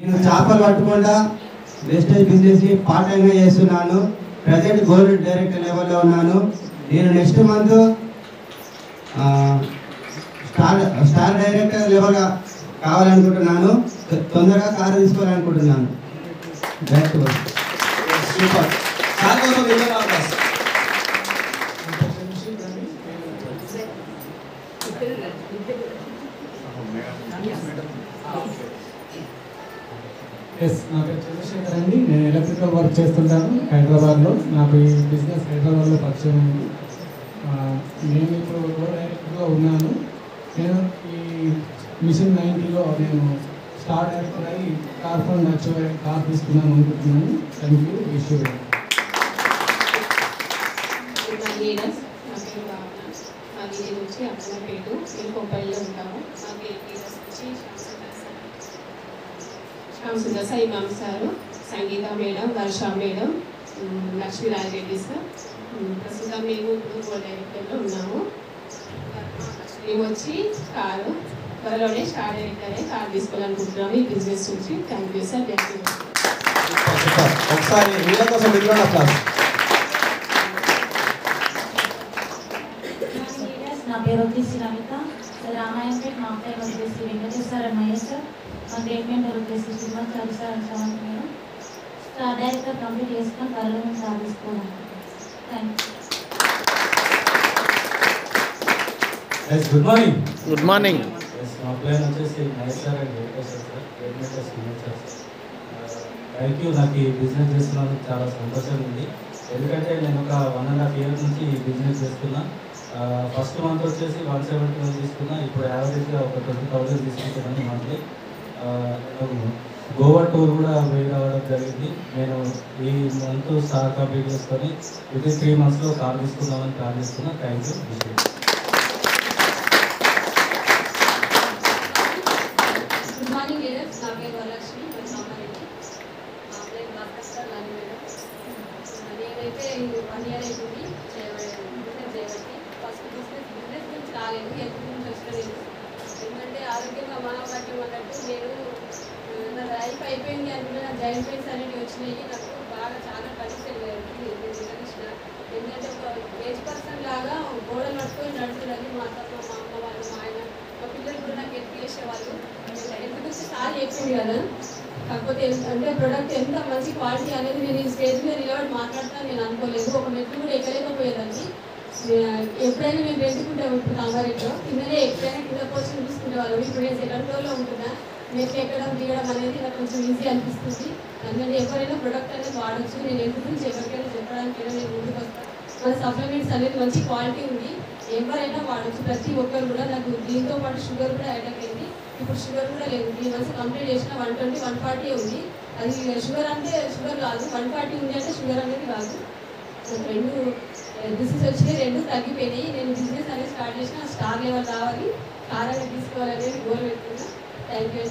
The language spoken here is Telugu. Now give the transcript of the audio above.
నేను చేపలు పట్టుకుండా వేస్టేజ్ బిజినెస్ పార్ట్ టైంగా చేస్తున్నాను. ప్రజెంట్ గోల్డ్ డైరెక్టర్ లెవెల్లో ఉన్నాను. నేను next month star director level కావాలనుకుంటున్నాను. తొందరగా కారు తీసుకోవాలనుకుంటున్నాను. సూపర్. నా పేరు చంద్రశేఖర్ అండి. నేను ఎలక్ట్రికల్ వర్క్ చేస్తుంటాను హైదరాబాద్లో. నాకు ఈ బిజినెస్ హైదరాబాద్లో పరిచయం అయింది. నేను ఇప్పుడు కో డైరెక్టర్గా ఉన్నాను. నేను ఈ మిషన్ 90లో నేను స్టార్ డైరెక్టర్ అయ్యి కార్ ఫండ్ కార్ తీసుకున్నాను అనుకుంటున్నాను. Thank you. ఇష్యూ నుంచి అప్పన్నపేట ఇంకొకళ్ళు ఉంటాము. మాకు లీడర్స్ వచ్చి శ్యామ్ సాయి మామ్ సారు, సంగీత మేడం, వర్ష మేడం, లక్ష్మీరాజరెడ్డి సార్. ప్రస్తుతం మేము ఇప్పుడు కో డైరెక్టర్లో ఉన్నాము. మేము వచ్చి కారు త్వరలోనే స్టార్ డైరెక్టరే కారు తీసుకోవాలనుకుంటున్నాము ఈ బిజినెస్ నుంచి. Thank you sir. Thank you. ఒకసారి వీళ్ళ కోసం బిగ్రౌండ్ అప్లాస్. నా పేరు వచ్చేసి రమిత. రామాయణపేట. మా పేరు వచ్చేసి వెంకటేశ్వర మహేష్ సార్. మా ట్రీట్మెంట్ వచ్చేసి శ్రీమంత్ సార్ అంటామని మేడం. స్టార్ డైరెక్టర్ కంప్లీట్ చేసుకొని త్వరలో మేము సాధిస్తున్నాం. Thank you. Good morning. Good morning. మా ప్లాన్ వచ్చేసి Mahesh sir and Venkateshwara sir. Treatment Srimanth sir. Thank you. నాకు ఈ బిజినెస్ చేస్తున్నందుకు చాలా సంతోషంగా ఉంది. ఎందుకంటే నేను ఒక 1.5 years నుంచి ఈ బిజినెస్ చేస్తున్నా. ఫస్ట్ మంత్ వచ్చేసి 170 తీసుకున్నా. ఇప్పుడు యావరేజ్గా ఒక 20,000 తీసుకుంటున్నాను మంత్లీ. నేను గోవా టూర్ కూడా పోయి రావడం జరిగింది. నేను ఈ మంత్ స్టార్ కంప్లీట్ చేసుకొని వితిన్ 3 monthsలో కార్ తీసుకుందామని ప్లాన్ చేసుకున్నా. Thank you. Good morning leaders. నా పేరు వరలక్ష్మి. నేనైతే 1 year అవుతుంది చేయబట్టి. ఫస్ట్ బిజినెస్ గురించి రాలేదు, హెల్త్ గురించి వచ్చలేదు. ఎందుకంటే ఆరోగ్యంగా మానవపాఠ్యం అన్నట్టు నేను నా లైఫ్ అయిపోయింది అనుకున్న నా జాయింట్ పెయిన్స్ అనేవి వచ్చినాయి. నాకు బాగా చాలా పరీక్షలు నిర్వహించిన. ఎందుకంటే ఒక ఏజ్ పర్సన్ లాగా గోడలు పట్టుకొని నడుతున్నది. మా అమ్మ వాళ్ళు, మా ఆయన, మా పిల్లలు కూడా నాకు హెల్ప్ చేసేవాళ్ళు. హెల్త్ గురించి చాలా చెప్పింది కదా. కాకపోతే అంటే ప్రోడక్ట్ ఎంత మంచి క్వాలిటీ అనేది నేను ఈ స్టేజ్ మీద నిలబడి మాట్లాడతాను నేను అనుకోలేదు. ఒక మెట్లు కూడా ఎక్కలేకపోయేదాన్ని. ఎప్పుడైనా మేము పెట్టుకుంటాము. ఇప్పుడు కాంగారెడ్డిలో కిందనే ఎప్పుడైనా కింద పోర్షన్ చూసుకునే వాళ్ళం. ఇప్పుడు నేను సెకండ్ ఫ్లోర్లో ఉంటున్నా. మెట్లు ఎక్కడం దిగడం అనేది నాకు కొంచెం ఈజీ అనిపిస్తుంది. అందుకని ఎవరైనా ప్రొడక్ట్ అనేది వాడచ్చు. నేను ఎందుకు నుంచి ఎవరికైనా చెప్పడానికైనా నేను ముందుకు వస్తాను. మన సప్లిమెంట్స్ అనేది మంచి క్వాలిటీ ఉంది, ఎవరైనా వాడచ్చు. ప్రతి ఒక్కరు కూడా నాకు దీంతో పాటు షుగర్ కూడా యాడ్ అయింది. ఇప్పుడు షుగర్ కూడా లేదు. 3 months కంప్లీట్ చేసిన 120, 140 ఉంది. అది షుగర్ అంటే షుగర్ కాదు, 140 ఉంది అంటే షుగర్ అనేది కాదు. రెండు డిసీజ్ వచ్చినాయి, 2 తగ్గిపోయినాయి. నేను బిజినెస్ అనేది స్టార్ట్ చేసిన స్టార్ లెవెల్ రావాలి, కార్ అనేది తీసుకోవాలనేది గోల్ పెట్టుకున్నా. Thank you.